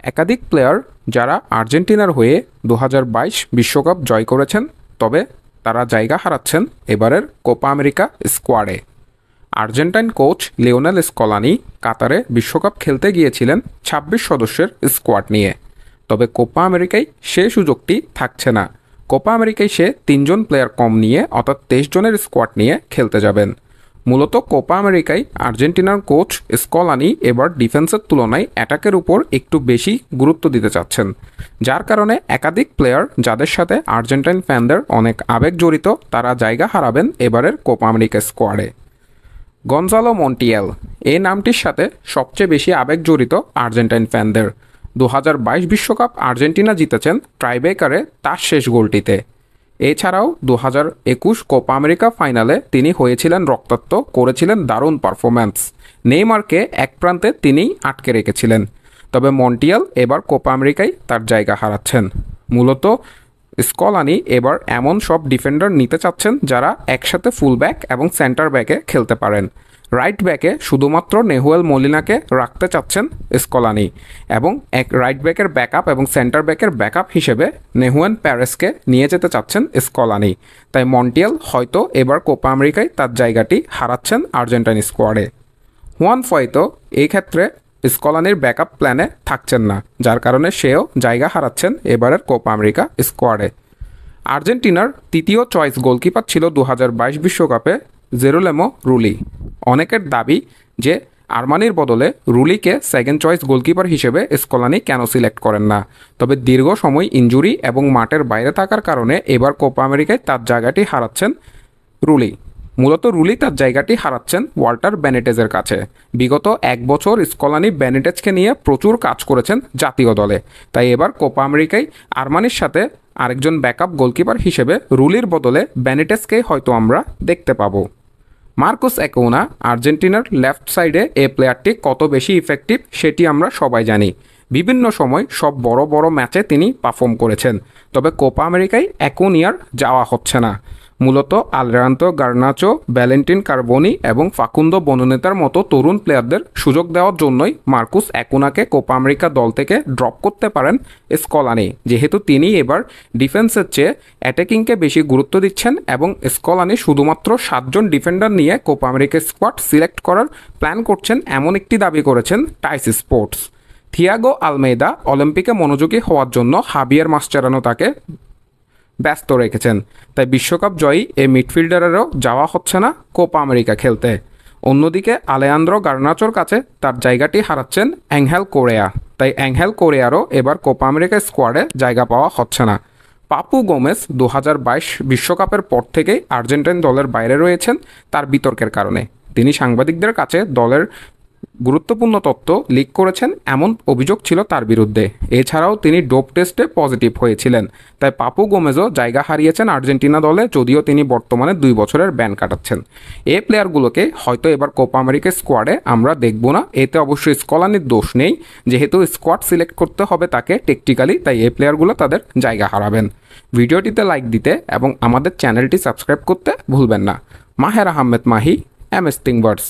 একাধিক প্লেয়ার যারা আর্জেন্টিনার হয়ে 2022 বিশ্বকাপ জয় করেছেন, তবে তারা জায়গা হারাচ্ছেন এবারের কোপা আমেরিকা স্কোয়াডে। আর্জেন্টাইন কোচ লিওনেল স্কলানি কাতারে বিশ্বকাপ খেলতে গিয়েছিলেন 26 সদস্যের স্কোয়াড নিয়ে, তবে কোপা আমেরিকায় সে সুযোগটি থাকছে না। কোপা আমেরিকায় সে 3 জন প্লেয়ার কম নিয়ে অর্থাৎ 23 জনের স্কোয়াড নিয়ে খেলতে যাবেন। মূলত কোপা আমেরিকায় আর্জেন্টিনার কোচ স্কলানি এবার ডিফেন্সের তুলনায় অ্যাটাকের উপর একটু বেশি গুরুত্ব দিতে চাচ্ছেন, যার কারণে একাধিক প্লেয়ার যাদের সাথে আর্জেন্টাইন ফ্যানদের অনেক আবেগ জড়িত তারা জায়গা হারাবেন এবারের কোপা আমেরিকা স্কোয়াডে। গনজালো মন্টিয়েল এই নামটির সাথে সবচেয়ে বেশি আবেগ জড়িত আর্জেন্টাইন ফ্যানদের। 2022 বিশ্বকাপ আর্জেন্টিনা জিতেছেন ট্রাইব্রেকারে তার শেষ গোলটিতে। এছাড়াও 2021 কোপা আমেরিকা ফাইনালে তিনি হয়েছিলেন রক্তাক্ত, করেছিলেন দারুণ পারফরম্যান্স। নেইমারকে এক প্রান্তে তিনিই আটকে রেখেছিলেন। তবে মন্টিয়েল এবার কোপা আমেরিকায় তার জায়গা হারাচ্ছেন। মূলত স্কলানি এবার এমন সব ডিফেন্ডার নিতে চাচ্ছেন যারা একসাথে ফুল ব্যাক এবং সেন্টার ব্যাকে খেলতে পারেন। রাইট ব্যাকে শুধুমাত্র নেহুয়েল মলিনাকে রাখতে চাচ্ছেন স্কলানি, এবং এক রাইট ব্যাকের ব্যাকআপ এবং সেন্টার ব্যাকের ব্যাকআপ হিসেবে নেহুয়েন প্যারেসকে নিয়ে যেতে চাচ্ছেন স্কলানি। তাই মন্টিয়েল হয়তো এবার কোপা আমেরিকায় তার জায়গাটি হারাচ্ছেন আর্জেন্টাইন স্কোয়াডে। হুয়ান ফয়েতো এই ক্ষেত্রে স্কলানির ব্যাকআপ প্ল্যানে থাকছেন না, যার কারণে সেও জায়গা হারাচ্ছেন এবারের কোপা আমেরিকা স্কোয়াডে। আর্জেন্টিনার তৃতীয় চয়েস গোলকিপার ছিল 2022 বিশ্বকাপে জেরোলেমো রুলি। অনেকের দাবি যে আরমানির বদলে রুলিকে সেকেন্ড চয়েস গোলকিপার হিসেবে স্কলানি কেন সিলেক্ট করেন না। তবে দীর্ঘ সময় ইনজুরি এবং মাঠের বাইরে থাকার কারণে এবার কোপা আমেরিকায় তার জায়গাটি হারাচ্ছেন রুলি। মূলত রুলি তার জায়গাটি হারাচ্ছেন ওয়াল্টার বেনিটেজের কাছে। বিগত 1 বছর স্কলানি বেনিটেজকে নিয়ে প্রচুর কাজ করেছেন জাতীয় দলে, তাই এবার কোপা আমেরিকায় আরমানির সাথে আরেকজন ব্যাকআপ গোলকিপার হিসেবে রুলির বদলে বেনিটেজকে হয়তো আমরা দেখতে পাবো। মার্কোস অ্যাকুনা আর্জেন্টিনার লেফট সাইডে এই প্লেয়ারটি কত বেশি ইফেক্টিভ সেটি আমরা সবাই জানি। বিভিন্ন সময় সব বড় বড় ম্যাচে তিনি পারফর্ম করেছেন, তবে কোপা আমেরিকায় অ্যাকুনিয়ার যাওয়া হচ্ছে না। মূলত আলরান্তো গার্নাচো, ভ্যালেন্টিন কার্বোনি এবং ফাকুন্দো বননেতার মতো তরুণ প্লেয়ারদের সুযোগ দেওয়ার জন্যই মার্কুস অ্যাকুনাকে কোপা আমেরিকা দল থেকে ড্রপ করতে পারেন স্কলানি, যেহেতু তিনি এবার ডিফেন্সের চেয়ে অ্যাটাকিংকে বেশি গুরুত্ব দিচ্ছেন এবং স্কলানি শুধুমাত্র 7 জন ডিফেন্ডার নিয়ে কোপা আমেরিকা স্কোয়াড সিলেক্ট করার প্ল্যান করছেন, এমন একটি দাবি করেছেন টাইস স্পোর্টস। থিয়াগো আলমেইদা অলিম্পিকে মনোযোগী হওয়ার জন্য হাবিয়ার মাসচেরানো তাকে ব্যস্ত রেখেছেন, তাই বিশ্বকাপ জয়ী এই মিডফিল্ডারেরও যাওয়া হচ্ছে না কোপা আমেরিকা খেলতে। অন্যদিকে আলেয়ান্দ্রো গার্নাচোর কাছে তার জায়গাটি হারাচ্ছেন অ্যাঙ্গেল কোরেয়া, তাই অ্যাঙ্গেল কোরেয়ারও এবার কোপা আমেরিকা স্কোয়াডে জায়গা পাওয়া হচ্ছে না। পাপু গোমেজ 2022 বিশ্বকাপের পর থেকেই আর্জেন্টাইন দলের বাইরে রয়েছেন তার বিতর্কের কারণে। তিনি সাংবাদিকদের কাছে দলের গুরুত্বপূর্ণ তথ্য লিক করেছেন এমন অভিযোগ ছিল তার বিরুদ্ধে। এছাড়াও তিনি ডোপ টেস্টে পজিটিভ হয়েছিলেন, তাই পাপু গোমেজও জায়গা হারিয়েছেন আর্জেন্টিনা দলে, যদিও তিনি বর্তমানে 2 বছরের ব্যান কাটাচ্ছেন। এই প্লেয়ারগুলোকে হয়তো এবার কোপা আমেরিকা স্কোয়াডে আমরা দেখব না। এতে অবশ্যই স্কলানির দোষ নেই, যেহেতু স্কোয়াড সিলেক্ট করতে হবে তাকে টেকটিক্যালি, তাই এই প্লেয়ারগুলো তাদের জায়গা হারাবেন। ভিডিওটিতে লাইক দিতে এবং আমাদের চ্যানেলটি সাবস্ক্রাইব করতে ভুলবেন না। মাহের আহমেদ মাহি, MS থিংবার্স।